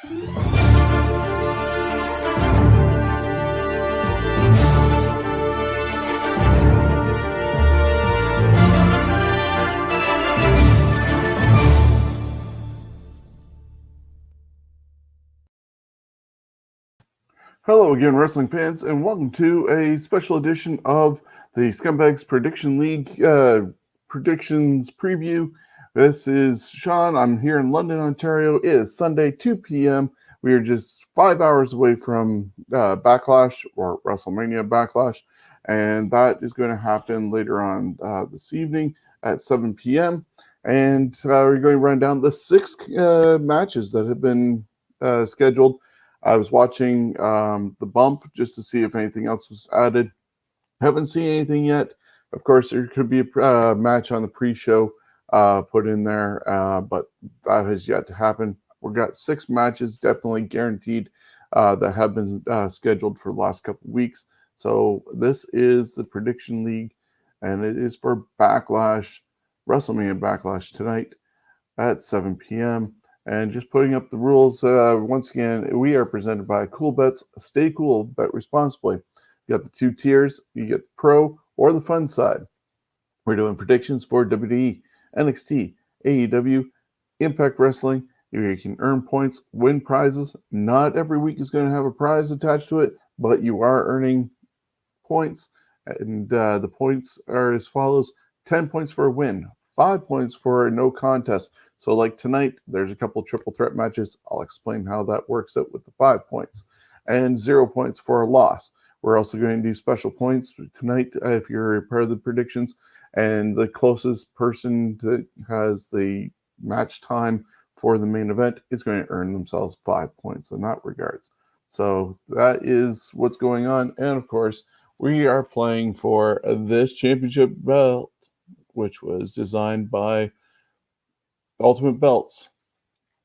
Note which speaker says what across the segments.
Speaker 1: Hello again, wrestling fans, and welcome to a special edition of the Scumbags Prediction League predictions preview. This is Sean. I'm here in London, Ontario. It is Sunday, 2 p.m. We are just 5 hours away from Backlash, or WrestleMania Backlash, and that is going to happen later on this evening at 7 p.m. And we're going to run down the 6 matches that have been scheduled. I was watching the bump just to see if anything else was added. Haven't seen anything yet. Of course, there could be a match on the pre-show put in there, but that has yet to happen. We've got 6 matches definitely guaranteed that have been scheduled for the last couple of weeks. So this is the Prediction League, and it is for Backlash, WrestleMania Backlash tonight at 7 p.m. And just putting up the rules, once again, we are presented by Coolbets. Stay cool, bet responsibly. You got the 2 tiers. You get the pro or the fun side. We're doing predictions for WWE, NXT, AEW, Impact Wrestling. You can earn points, win prizes. Not every week is going to have a prize attached to it, but you are earning points. And the points are as follows: 10 points for a win, 5 points for a no contest. So like tonight, there's a couple triple threat matches. I'll explain how that works out with the 5 points. And 0 points for a loss. We're also going to do special points tonight if you're a part of the predictions. And the closest person that has the match time for the main event is going to earn themselves 5 points in that regards. So that is what's going on. And of course, we are playing for this championship belt, which was designed by Ultimate Belts.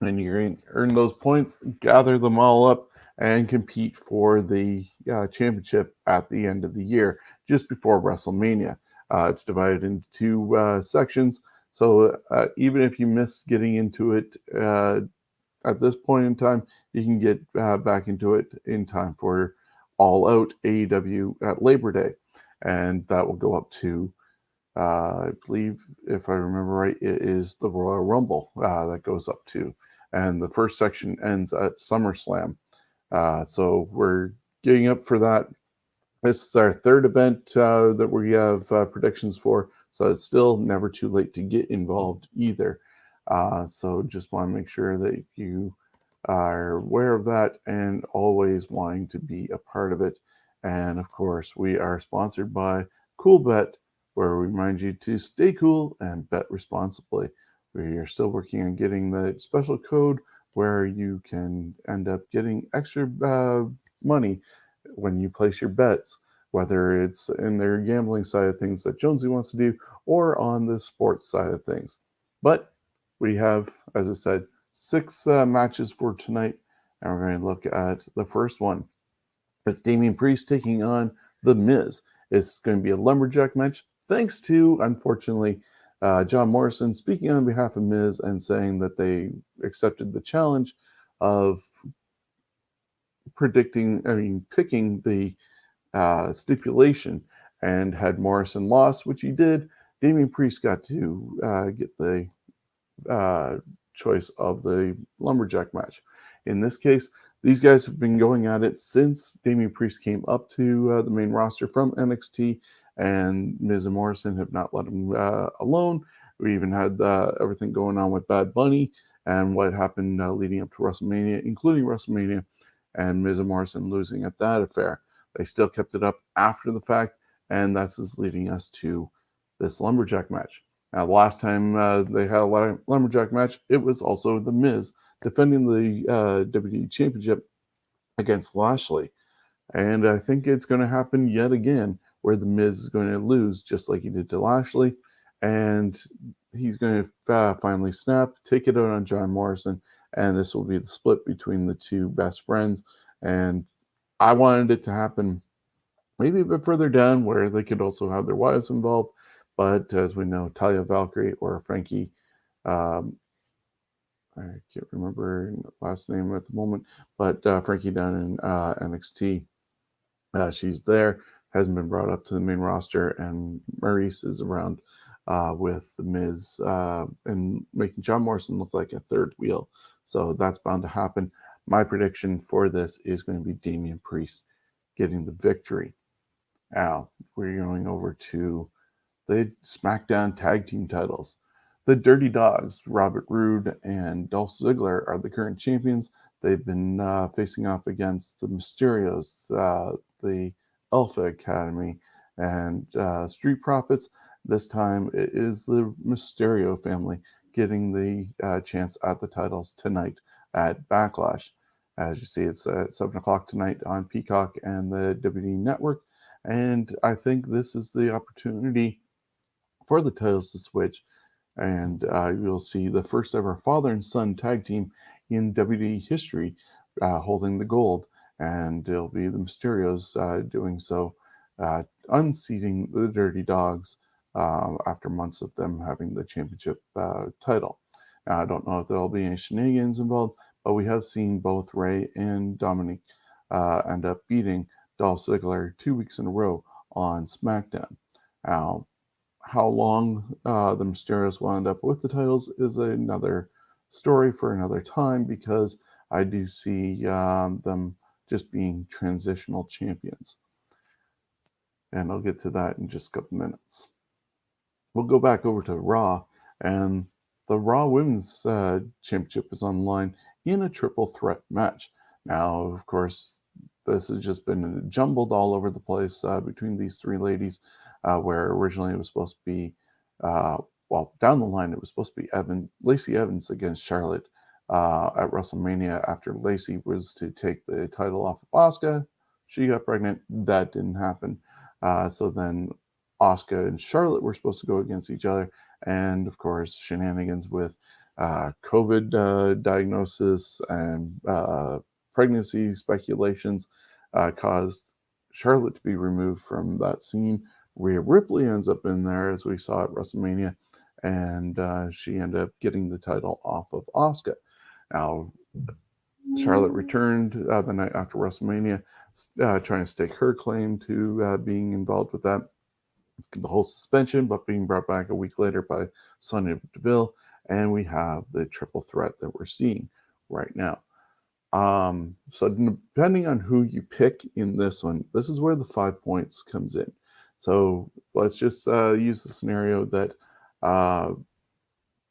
Speaker 1: And you're going to earn those points, gather them all up, and compete for the championship at the end of the year, just before WrestleMania. It's divided into 2 sections. So even if you miss getting into it at this point in time, you can get back into it in time for All Out AEW at Labor Day. And that will go up to I believe, if I remember right, it is the Royal Rumble that goes up to. And the first section ends at SummerSlam. So we're getting up for that. This is our 3rd event that we have predictions for. So it's still never too late to get involved either. So just want to make sure that you are aware of that and always wanting to be a part of it. And of course, we are sponsored by Coolbet, where we remind you to stay cool and bet responsibly. We are still working on getting the special code where you can end up getting extra money when you place your bets, whether it's in their gambling side of things that Jonesy wants to do or on the sports side of things. But we have, as I said, 6 matches for tonight, and we're going to look at the first one. It's Damian Priest taking on The Miz. It's going to be a lumberjack match, thanks to, unfortunately, John Morrison speaking on behalf of Miz and saying that they accepted the challenge of picking the stipulation. And had Morrison lost, which he did, Damian Priest got to get the choice of the lumberjack match. In this case, these guys have been going at it since Damian Priest came up to the main roster from NXT, and Miz and Morrison have not let him alone. We even had everything going on with Bad Bunny and what happened leading up to WrestleMania, including WrestleMania, and Miz and Morrison losing at that affair. They still kept it up after the fact, and that's is leading us to this lumberjack match. Now, the last time they had a lumberjack match, it was also The Miz defending the WWE Championship against Lashley. And I think it's going to happen yet again, where The Miz is going to lose just like he did to Lashley. And he's going to finally snap, take it out on John Morrison, and this will be the split between the 2 best friends. And I wanted it to happen maybe a bit further down, where they could also have their wives involved. But as we know, Talia Valkyrie or Frankie I can't remember her last name at the moment, but Frankie down in NXT. She's there, hasn't been brought up to the main roster, and Maurice is around with The Miz and making John Morrison look like a third wheel. So that's bound to happen. My prediction for this is going to be Damian Priest getting the victory. Now, we're going over to the SmackDown Tag Team titles. The Dirty Dogs, Robert Roode and Dolph Ziggler, are the current champions. They've been facing off against the Mysterios, the Alpha Academy, and Street Profits. This time it is the Mysterio family getting the chance at the titles tonight at Backlash. As you see, it's at 7 o'clock tonight on Peacock and the WWE Network. And I think this is the opportunity for the titles to switch, and you'll see the first ever father and son tag team in WWE history holding the gold, and it'll be the Mysterios doing so, unseating the Dirty Dogs after months of them having the championship title. Now, I don't know if there'll be any shenanigans involved, but we have seen both Ray and Dominic end up beating Dolph Ziggler 2 weeks in a row on SmackDown. Now, how long the Mysterios will end up with the titles is another story for another time, because I do see them just being transitional champions. And I'll get to that in just a couple minutes. We'll go back over to Raw, and the Raw Women's Championship is on the line in a triple threat match. Now, of course, this has just been jumbled all over the place between these three ladies, where originally it was supposed to be, down the line, it was supposed to be Lacey Evans against Charlotte at WrestleMania after Lacey was to take the title off of Asuka. She got pregnant. That didn't happen. So then Asuka and Charlotte were supposed to go against each other. And of course, shenanigans with COVID diagnosis and pregnancy speculations caused Charlotte to be removed from that scene. Rhea Ripley ends up in there, as we saw at WrestleMania, and she ended up getting the title off of Asuka. Now, Charlotte returned the night after WrestleMania, trying to stake her claim to being involved with that, the whole suspension, but being brought back a week later by Sonya Deville, and we have the triple threat that we're seeing right now. So depending on who you pick in this one, this is where the 5 points comes in. So let's just use the scenario that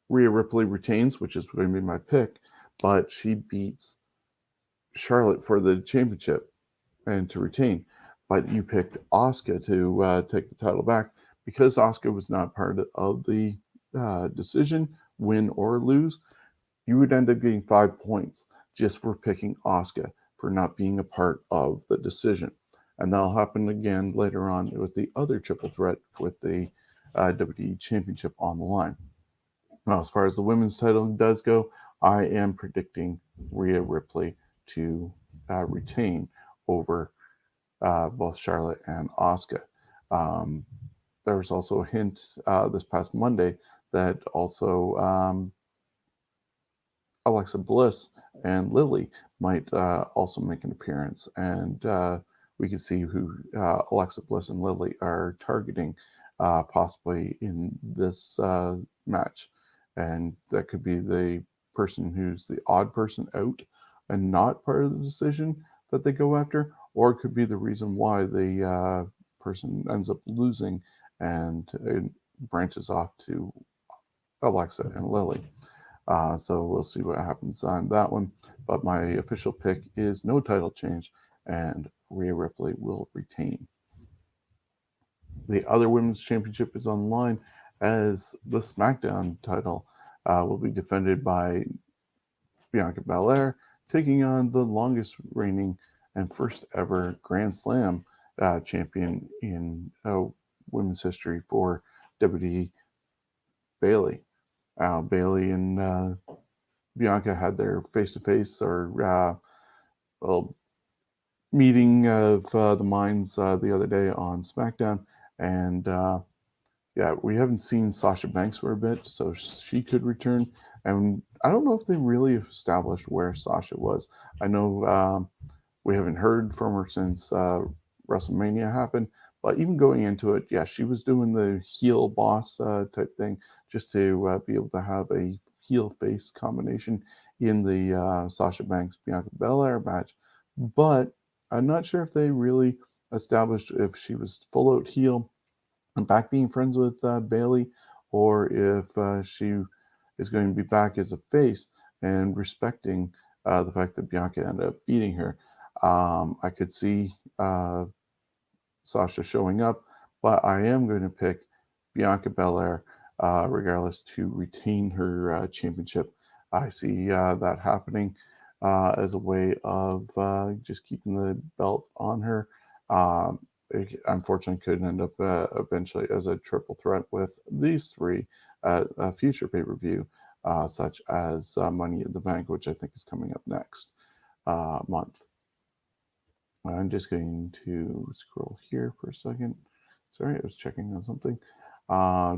Speaker 1: Rhea Ripley retains, which is going to be my pick, but she beats Charlotte for the championship and to retain. But you picked Asuka to take the title back. Because Asuka was not part of the decision, win or lose, you would end up getting 5 points just for picking Asuka for not being a part of the decision. And that'll happen again later on with the other triple threat with the WWE Championship on the line. Now, as far as the women's title does go, I am predicting Rhea Ripley to retain over both Charlotte and Asuka. There was also a hint this past Monday that also Alexa Bliss and Lily might also make an appearance, and we can see who Alexa Bliss and Lily are targeting possibly in this match, and that could be the person who's the odd person out and not part of the decision that they go after, or it could be the reason why the person ends up losing and it branches off to Alexa and Lily. So we'll see what happens on that one. But my official pick is no title change, and Rhea Ripley will retain. The other women's championship is on the line, as the SmackDown title will be defended by Bianca Belair, taking on the longest reigning and first ever Grand Slam champion in women's history for WWE, Bayley. Bayley and Bianca had their face-to-face or meeting of the minds the other day on SmackDown, and we haven't seen Sasha Banks for a bit, so she could return. And I don't know if they really established where Sasha was. I know we haven't heard from her since WrestleMania happened, but even going into it, yeah, she was doing the heel boss type thing just to be able to have a heel face combination in the Sasha Banks Bianca Belair match. But I'm not sure if they really established if she was full out heel and back being friends with Bailey, or if she is going to be back as a face and respecting the fact that Bianca ended up beating her. I could see Sasha showing up, but I am going to pick Bianca Belair, regardless, to retain her championship. I see that happening as a way of just keeping the belt on her. It unfortunately could end up eventually as a triple threat with these three at a future pay per view, such as Money in the Bank, which I think is coming up next month. I'm just going to scroll here for a second. Sorry, I was checking on something.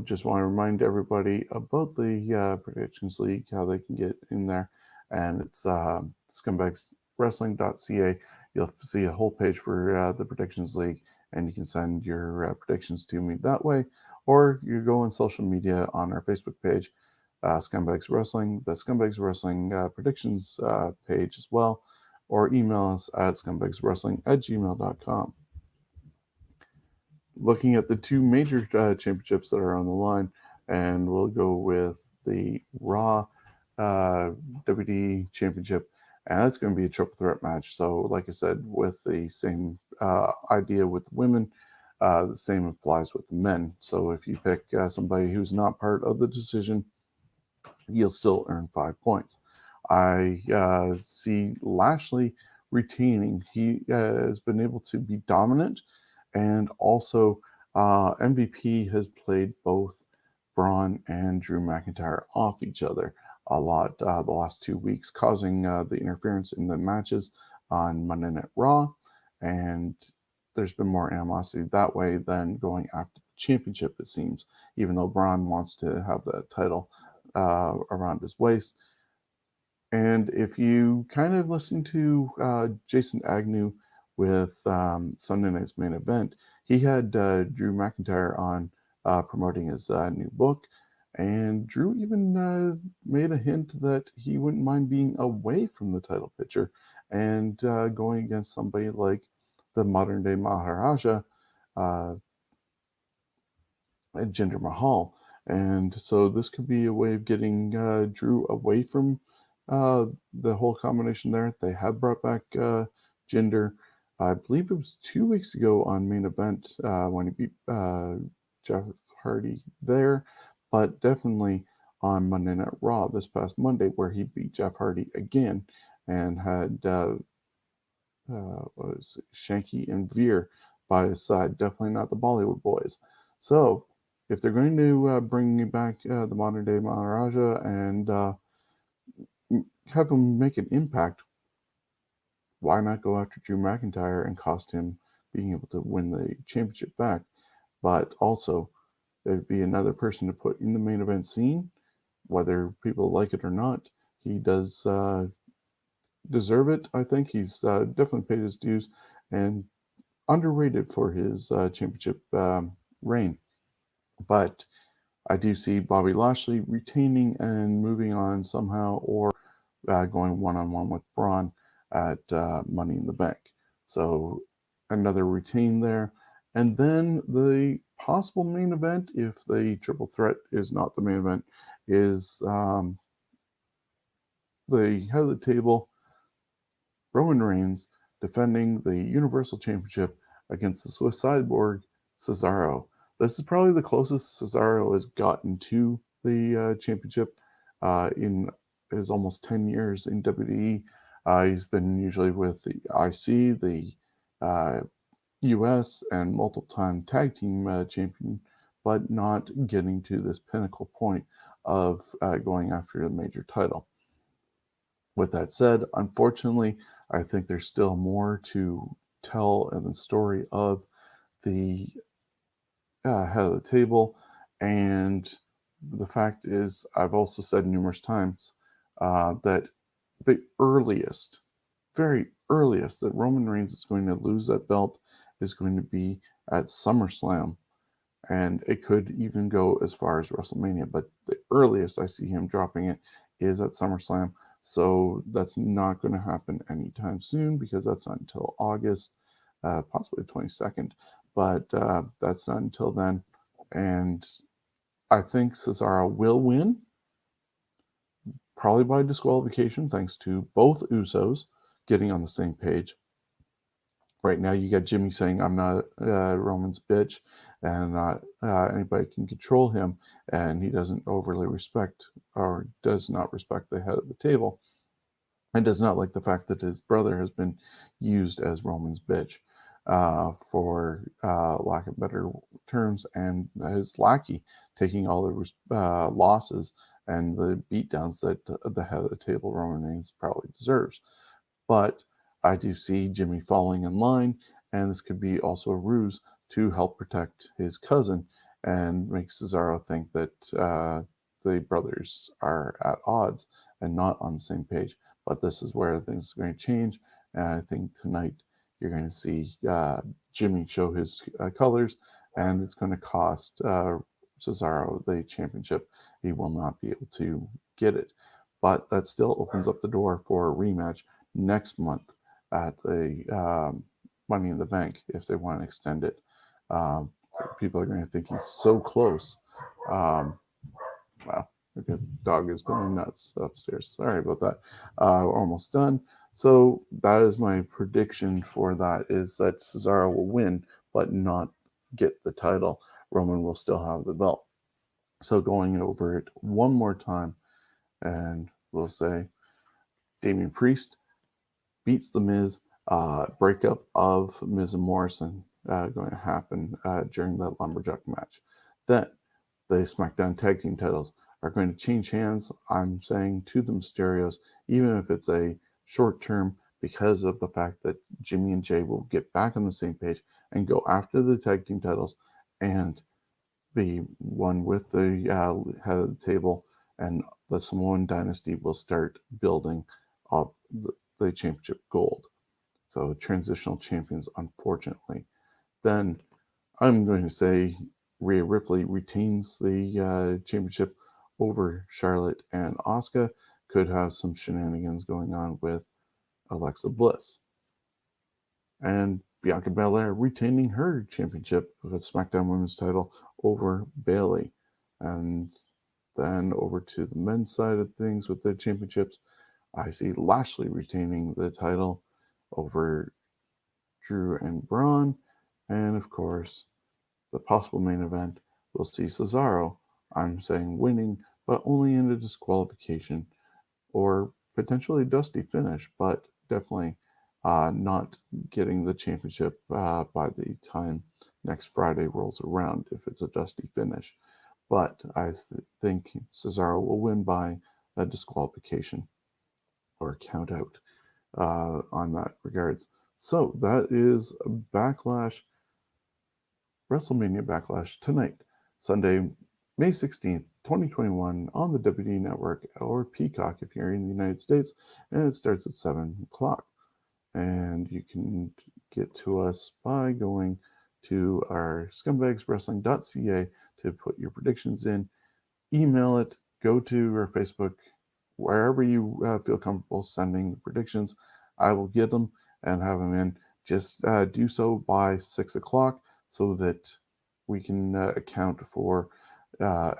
Speaker 1: Just want to remind everybody about the Predictions League, how they can get in there. And it's scumbagswrestling.ca. You'll see a whole page for the Predictions League, and you can send your predictions to me that way. Or you go on social media on our Facebook page, Scumbags Wrestling, the Scumbags Wrestling predictions page as well, or email us at scumbagswrestling@gmail.com. Looking at the two major championships that are on the line, and we'll go with the Raw WD Championship, and that's going to be a triple threat match. So, like I said, with the same idea with women, the same applies with the men. So, if you pick somebody who's not part of the decision, you'll still earn 5 points. I see Lashley retaining. He has been able to be dominant, and also MVP has played both Braun and Drew McIntyre off each other a lot the last 2 weeks, causing the interference in the matches on Monday Night Raw. And there's been more animosity that way than going after the championship, it seems, even though Braun wants to have the title around his waist. And if you kind of listen to Jason Agnew with Sunday Night's Main Event, he had Drew McIntyre on promoting his new book. And Drew even made a hint that he wouldn't mind being away from the title picture and going against somebody like the modern day Maharaja, uh, Jinder Mahal. And so this could be a way of getting Drew away from the whole combination there. They have brought back Jinder. I believe it was 2 weeks ago on Main Event when he beat Jeff Hardy there, but definitely on Monday Night Raw this past Monday where he beat Jeff Hardy again and had was Shanky and Veer by his side. Definitely not the Bollywood boys. So if they're going to bring back the modern day Maharaja and have him make an impact, why not go after Drew McIntyre and cost him being able to win the championship back? But also, there'd be another person to put in the main event scene, whether people like it or not. He does deserve it. I think he's definitely paid his dues and underrated for his championship reign. But I do see Bobby Lashley retaining and moving on somehow, or going one on one with Braun at Money in the Bank. So another retain there. And then the possible main event, if the triple threat is not the main event, is the head of the table, Roman Reigns, defending the Universal Championship against the Swiss Cyborg, Cesaro. This is probably the closest Cesaro has gotten to the championship in his almost 10 years in WWE. He's been usually with the IC, the US, and multiple time tag team champion, but not getting to this pinnacle point of going after a major title. With that said, unfortunately, I think there's still more to tell in the story of the head of the table, and the fact is, I've also said numerous times that the earliest, very earliest, that Roman Reigns is going to lose that belt is going to be at SummerSlam. And it could even go as far as WrestleMania, but the earliest I see him dropping it is at SummerSlam. So that's not going to happen anytime soon because that's not until August, possibly 22nd, but that's not until then. And I think Cesaro will win, probably by disqualification, thanks to both Usos getting on the same page. Right now, you got Jimmy saying, "I'm not Roman's bitch, and not anybody can control him," and he doesn't overly respect or does not respect the head of the table, and does not like the fact that his brother has been used as Roman's bitch, for lack of better terms, and his lackey taking all the losses and the beatdowns that the head of the table, Roman Reigns, probably deserves. But I do see Jimmy falling in line, and this could be also a ruse to help protect his cousin and make Cesaro think that the brothers are at odds and not on the same page. But this is where things are going to change, and I think tonight you're going to see Jimmy show his colors, and it's going to cost Cesaro the championship. He will not be able to get it, but that still opens up the door for a rematch next month at the Money in the Bank if they want to extend it. People are going to think he's so close. Wow, okay, dog is going nuts upstairs. Sorry about that. Almost done. So that is my prediction for that, is that Cesaro will win but not get the title. Roman will still have the belt. So going over it one more time, and we'll say Damian Priest beats The Miz. Breakup of Miz and Morrison going to happen during that lumberjack match. Then the SmackDown Tag Team titles are going to change hands. I'm saying to the Mysterios, even if it's a short term, because of the fact that Jimmy and Jay will get back on the same page and go after the tag team titles and be one with the head of the table, and the Samoan dynasty will start building up the championship gold. So transitional champions, unfortunately. Then I'm going to say Rhea Ripley retains the championship over Charlotte, and Asuka could have some shenanigans going on with Alexa Bliss. And Bianca Belair retaining her championship with SmackDown Women's title over Bayley. And then over to the men's side of things with the championships, I see Lashley retaining the title over Drew and Braun. And of course, the possible main event, we'll see Cesaro, I'm saying winning, but only in a disqualification or potentially a dusty finish, but definitely not getting the championship by the time next Friday rolls around if it's a dusty finish. But I think Cesaro will win by a disqualification or a count out on that regards. So that is WrestleMania Backlash tonight, Sunday, May 16th, 2021, on the WD Network or Peacock if you're in the United States, and it starts at 7 o'clock. And you can get to us by going to our scumbagswrestling.ca to put your predictions in, email it, go to our Facebook, wherever you feel comfortable sending the predictions. I will get them and have them in. Just do so by 6 o'clock so that we can account for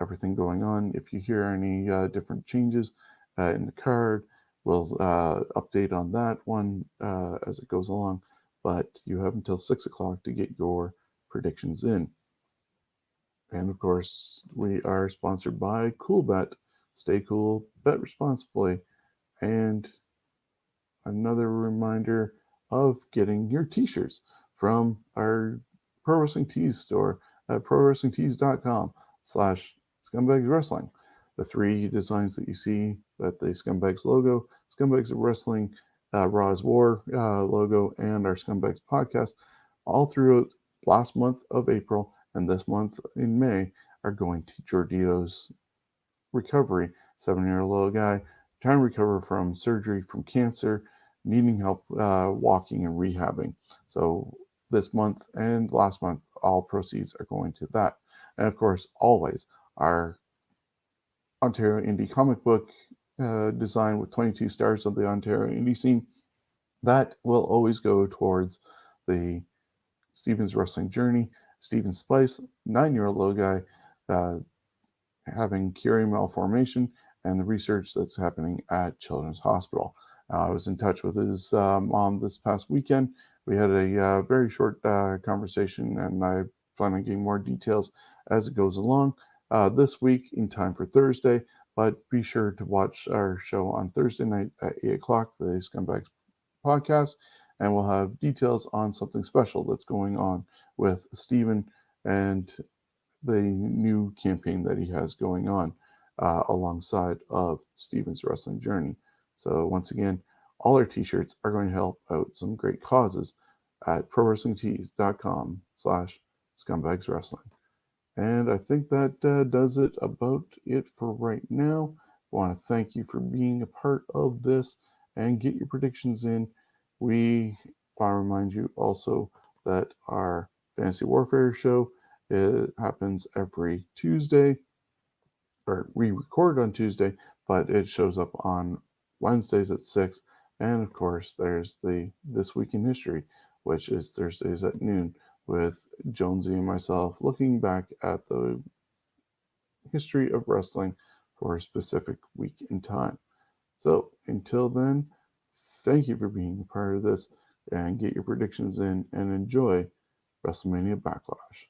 Speaker 1: everything going on. If you hear any different changes in the card, we'll update on that one as it goes along. But you have until 6 o'clock to get your predictions in. And of course, we are sponsored by Coolbet. Stay cool, bet responsibly. And another reminder of getting your t-shirts from our Pro Wrestling Tees store at prowrestlingtees.com/scumbagswrestling. The three designs that you see at the Scumbags logo, Scumbags of Wrestling, Raw's War logo, and our Scumbags podcast, all throughout last month of April and this month in May, are going to Jordito's recovery. 7-year-old little guy trying to recover from surgery from cancer, needing help walking and rehabbing. So this month and last month, all proceeds are going to that. And of course, always our Ontario Indie comic book design with 22 stars of the Ontario indie scene, that will always go towards the Steven's wrestling journey. Steven Splice, 9-year-old little guy, having Curie malformation, and the research that's happening at Children's Hospital. I was in touch with his mom this past weekend. We had a very short conversation, and I plan on getting more details as it goes along this week in time for Thursday. But be sure to watch our show on Thursday night at 8 o'clock, the Scumbags podcast, and we'll have details on something special that's going on with Steven and the new campaign that he has going on alongside of Steven's wrestling journey. So once again, all our t-shirts are going to help out some great causes at prowrestlingtees.com/scumbagswrestling. And I think that does it about it for right now. I want to thank you for being a part of this and get your predictions in. We want to remind you also that our Fantasy Warfare show, it happens every Tuesday, or we record on Tuesday, but it shows up on Wednesdays at 6. And of course, there's the This Week in History, which is Thursdays at noon, with Jonesy and myself looking back at the history of wrestling for a specific week in time. So until then, thank you for being a part of this, and get your predictions in and enjoy WrestleMania Backlash.